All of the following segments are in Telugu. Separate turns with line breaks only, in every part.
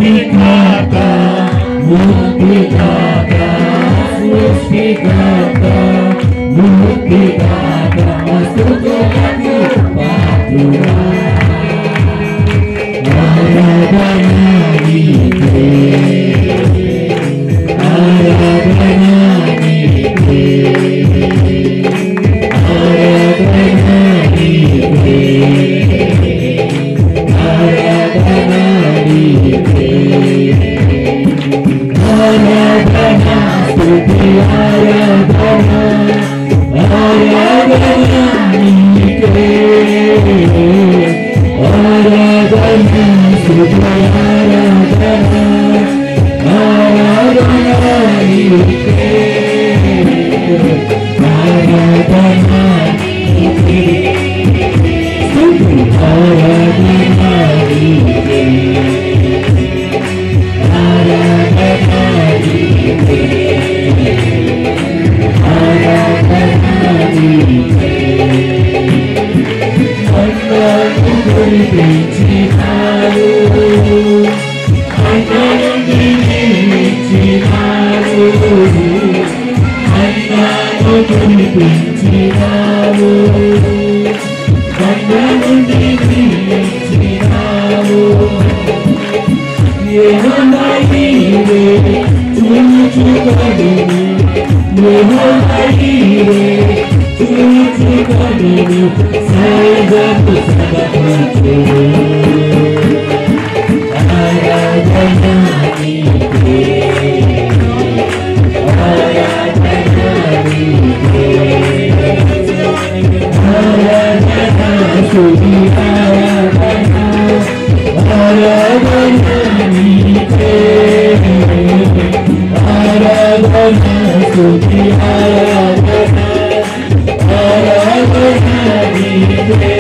Srishtikata, Muktikata, Srishtikata, Muktikata, Mastutulati Patura, Aradhananite, Aradhananite, Aradhananite, Aradhananite, Aradhana, Stuti Aradhana, Aradhananite, Aradhana, Stuti Aradhana, Aradhananite, Aradhananite, Stuti Aradhananite, Aradhananite, Aradhananite, Annanu కురిపించినారు, అన్నను దీవించినారు, అన్నను కురిపించినారు, అన్నను దీవించినారు. యెహోవా నీవే చూచుకొనుము, యెహోవా నీవే చూచుకొనుము, సర్వము సమకూర్చుము. ఆరాధనా నీకే, ఆరాధనా నీకే, ఆరాధనా స్తుతి ఆరాధనా, ఆరాధనా నీకే, ఆరాధనా స్తుతి ఆరాధనా, ఆరాధనా నీకే,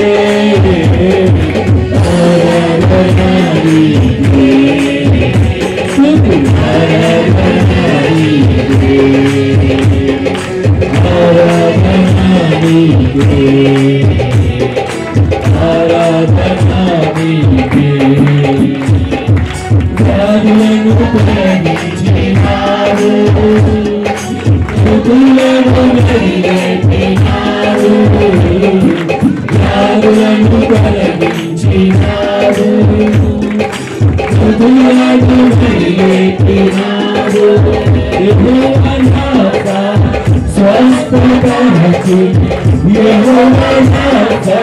ఆరాధనా నీకే, స్తుతి ఆరాధనా నీకే, ఆరాధనా నీకే, ఆరాధనా నీకే. వ్యాధులను తొలగించినారు, మృతులను లేపినారు, వ్యాధులను తొలగించినారు, మృతులను లేపినారు. యెహోవా నాథా స్వస్థపరచు, యెహోవా నాథా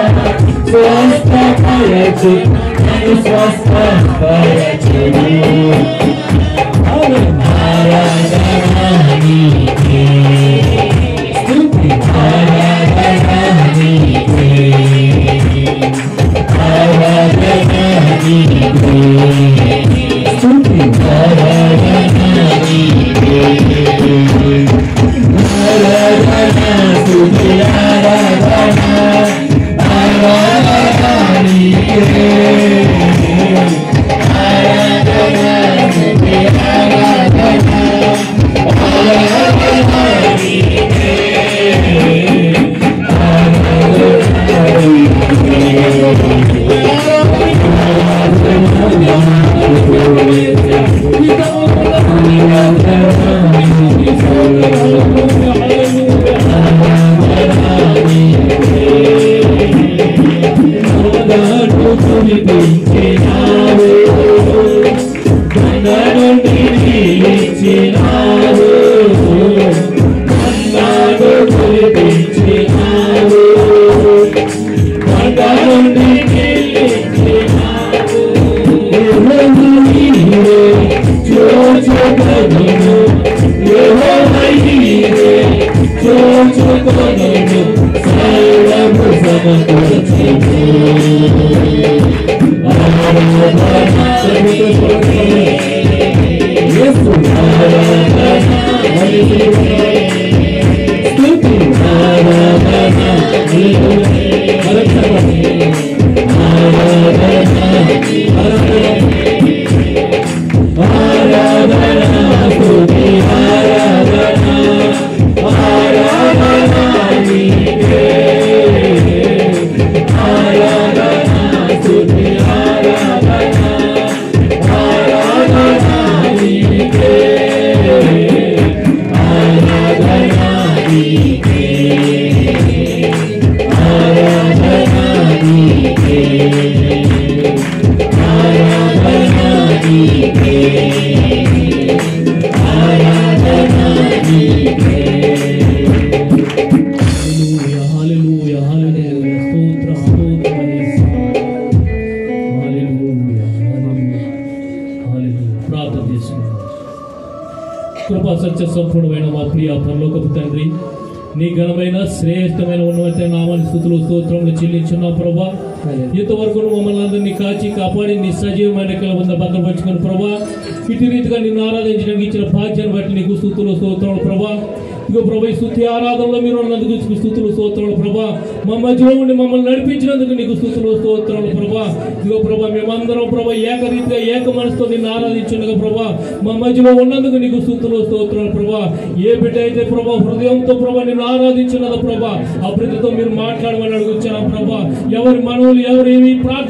స్వస్థపరచు, నన్ను స్వస్థపరచుము. ఆరాధనా నీకే, స్తుతి ఆరాధనా నీకే, ఆరాధనా నీకే, స్తుతి ఆరాధనా నీకే, ఆరాధనా స్తుతి ఆరాధనా, ఆరాధనా నీకే, ఆరాధనా
చేసుకున్నాం. కృపా సత్య సంపూర్ణమైన మా ప్రియ పరలోకపు తండ్రి, నీ ఘనమైన శ్రేష్టమైన ఉన్నత నామాన్ని స్తుతులు స్తోత్రములు చెల్లించున్నాం ప్రభా. ఇంతవరకు మమ్మల్ని అందరినీ కాచి కాపాడి నీ సజీవమైన కల భద్రపరుచుకుని ప్రభా, ఇటు రీతిగా నిన్ను ఆరాధించడానికి ఇచ్చిన భాగ్యాన్ని బట్టి నీకు స్తుతులు స్తోత్రములు ప్రభా. ఇక ప్రభా, ఈ స్తుతి ఆరాధనలో మీరు ఉన్నందుకు స్తుతులు స్తోత్రములు ప్రభా. మా మధ్యలో ఉండి మమ్మల్ని నడిపించినందుకు నీకు స్తుతులు స్తోత్రములు ప్రభా. ఇదిగో ప్రభా, మేమందరం ప్రభా ఏకరీతిగా ఏక మనసుతో నిన్ను ఆరాధించుండగా ప్రభా, మా మధ్యలో ఉన్నందుకు నీకు స్తుతులు స్తోత్రములు ప్రభా. ఏ బిడ్డ అయితే ప్రభా హృదయంతో ప్రభా నిన్ను ఆరాధించున్నదో ప్రభా, ఆ బిడ్డతో మీరు మాట్లాడమని అడుగుచ్చాను ప్రభా. ఎవరి మనవులు ఎవరు ఏమి ప్రార్థన